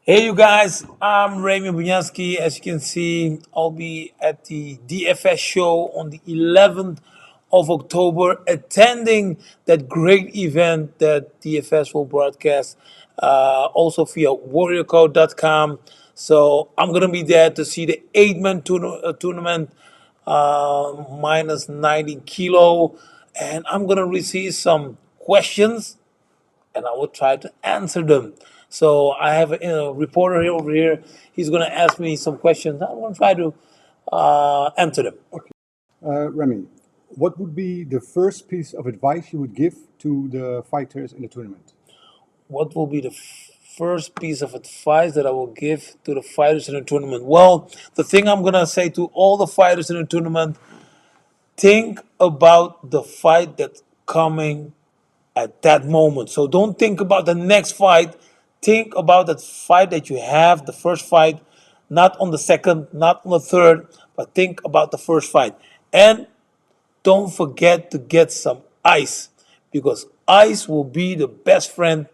Hey, you guys, I'm Remy Bonjasky. As you can see, I'll be at the DFS show on the 11th of October, attending that great event that DFS will broadcast also via warriorcode.com. So I'm going to be there to see the eight-man tournament minus 90 kilo, and I'm going to receive some questions and I will try to answer them. So I have a reporter here over here. He's going to ask me some questions. I'm going to try to answer them. Remy, what would be the first piece of advice you would give to the fighters in the tournament? What will be the first piece of advice that I will give to the fighters in the tournament? Well, the thing I'm going to say to all the fighters in the tournament, think about the fight that's coming at that moment. So don't think about the next fight. Think about that fight that you have, the first fight, not on the second, not on the third, but think about the first fight. And don't forget to get some ice because ice will be the best friend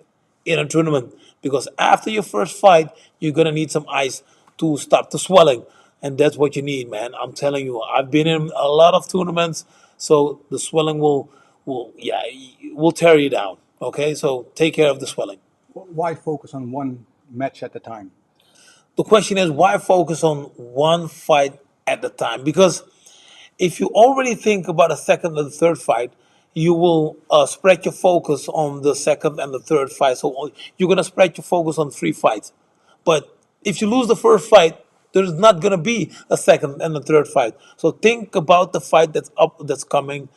in a tournament. Because after your first fight, you're gonna need some ice to stop the swelling, and that's what you need, man. I'm telling you, I've been in a lot of tournaments, so the swelling will tear you down. Okay, so take care of the swelling. Why focus on one match at a time? The question is why focus on one fight at a time? Because if you already think about a second and the third fight, you will spread your focus on the second and the third fight. So you're gonna spread your focus on three fights. But if you lose the first fight, there's not gonna be a second and a third fight. So think about the fight that's coming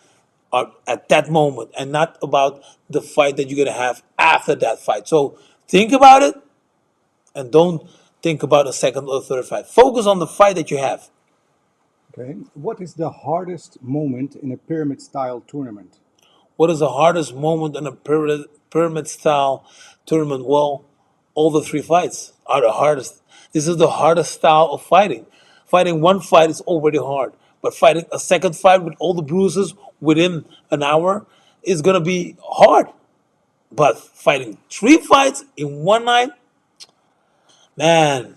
at that moment, and not about the fight that you're gonna have after that fight. So think about it, and don't think about a second or third fight. Focus on the fight that you have. Okay. What is the hardest moment in a pyramid style tournament? What is the hardest moment in a pyramid style tournament? Well, all the three fights are the hardest. This is the hardest style of fighting. Fighting one fight is already hard, but fighting a second fight with all the bruises within an hour is gonna be hard. But fighting three fights in one night, man,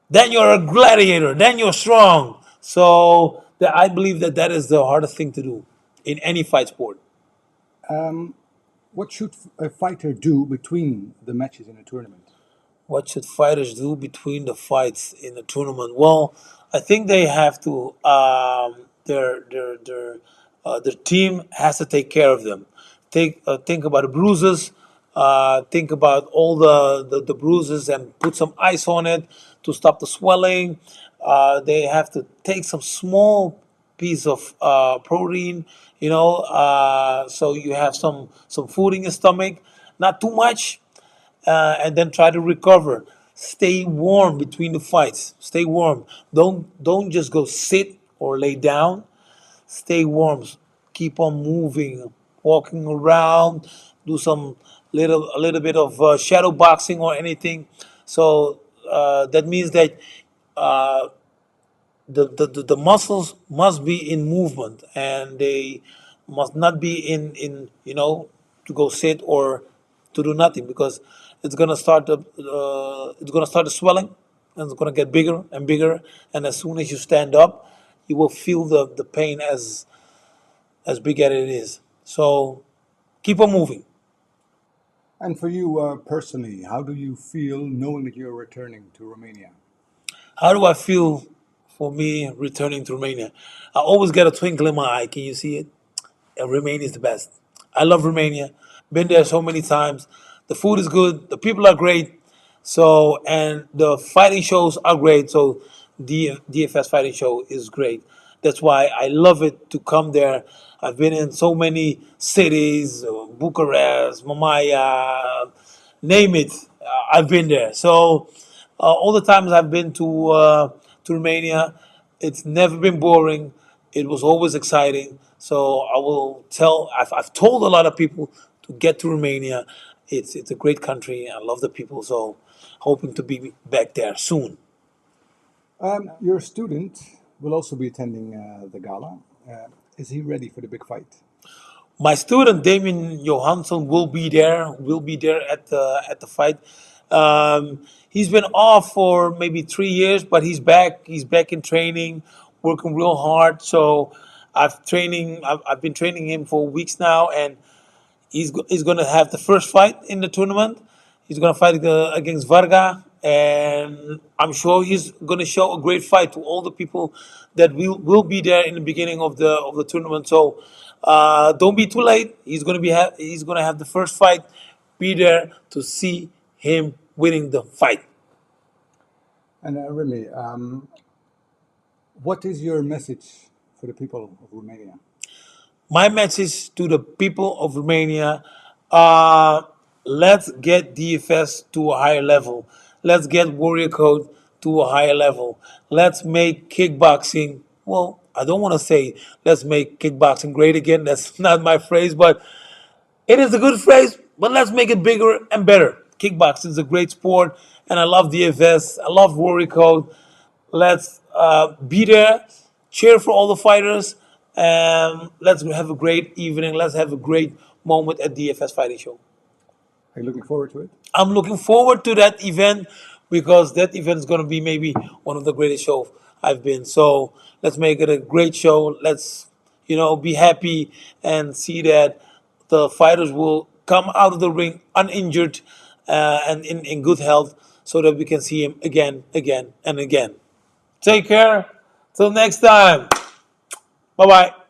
then you're a gladiator. Then you're strong. So I believe that is the hardest thing to do in any fight sport. What should a fighter do between the matches in a tournament? What should fighters do between the fights in the tournament? Well, I think they have to. Their team has to take care of them. Think about the bruises. Think about all the bruises and put some ice on it to stop the swelling. They have to take some small piece of protein, so you have some food in your stomach, not too much, and then try to recover. Stay warm between the fights. Stay warm. Don't just go sit or lay down. Stay warm. Keep on moving, walking around. Do some a little bit of shadow boxing or anything. So that means that uh, the muscles must be in movement, and they must not be in to go sit or to do nothing, because it's gonna start the swelling, and it's gonna get bigger and bigger, and as soon as you stand up, you will feel the pain as big as it is. So keep on moving. And for you personally, how do you feel knowing that you're returning to Romania? How do I feel for me returning to Romania? I always get a twinkle in my eye. Can you see it? And Romania is the best. I love Romania. Been there so many times. The food is good. The people are great. So, and the fighting shows are great. So the DFS fighting show is great. That's why I love it to come there. I've been in so many cities, Bucharest, Mamaia, name it. I've been there. So all the times I've been to Romania, it's never been boring. It was always exciting. So I will tell. I've told a lot of people to get to Romania. It's a great country. I love the people. So hoping to be back there soon. Your student will also be attending the gala. Is he ready for the big fight? My student Damien Johansson will be there. Will be there at the fight. He's been off for maybe 3 years, but he's back. He's back in training, working real hard. So I've been training him for weeks now, and he's going to have the first fight in the tournament. He's going to fight against Varga, and I'm sure he's going to show a great fight to all the people that will be there in the beginning of the tournament. So don't be too late. He's going to have the first fight. Be there to see him winning the fight. And Remy, what is your message for the people of Romania? My message to the people of Romania: let's get DFS to a higher level. Let's get Warrior Code to a higher level. Let's make kickboxing, well, I don't want to say let's make kickboxing great again. That's not my phrase, but it is a good phrase, but let's make it bigger and better. Kickboxing is a great sport, and I love DFS. I love Warrior Code. Let's be there, cheer for all the fighters, and let's have a great evening. Let's have a great moment at DFS Fighting Show. Are you looking forward to it? I'm looking forward to that event because that event is going to be maybe one of the greatest shows I've been. So let's make it a great show. Let's, be happy and see that the fighters will come out of the ring uninjured and in good health so that we can see him again, and again. Take care. Till next time. Bye-bye.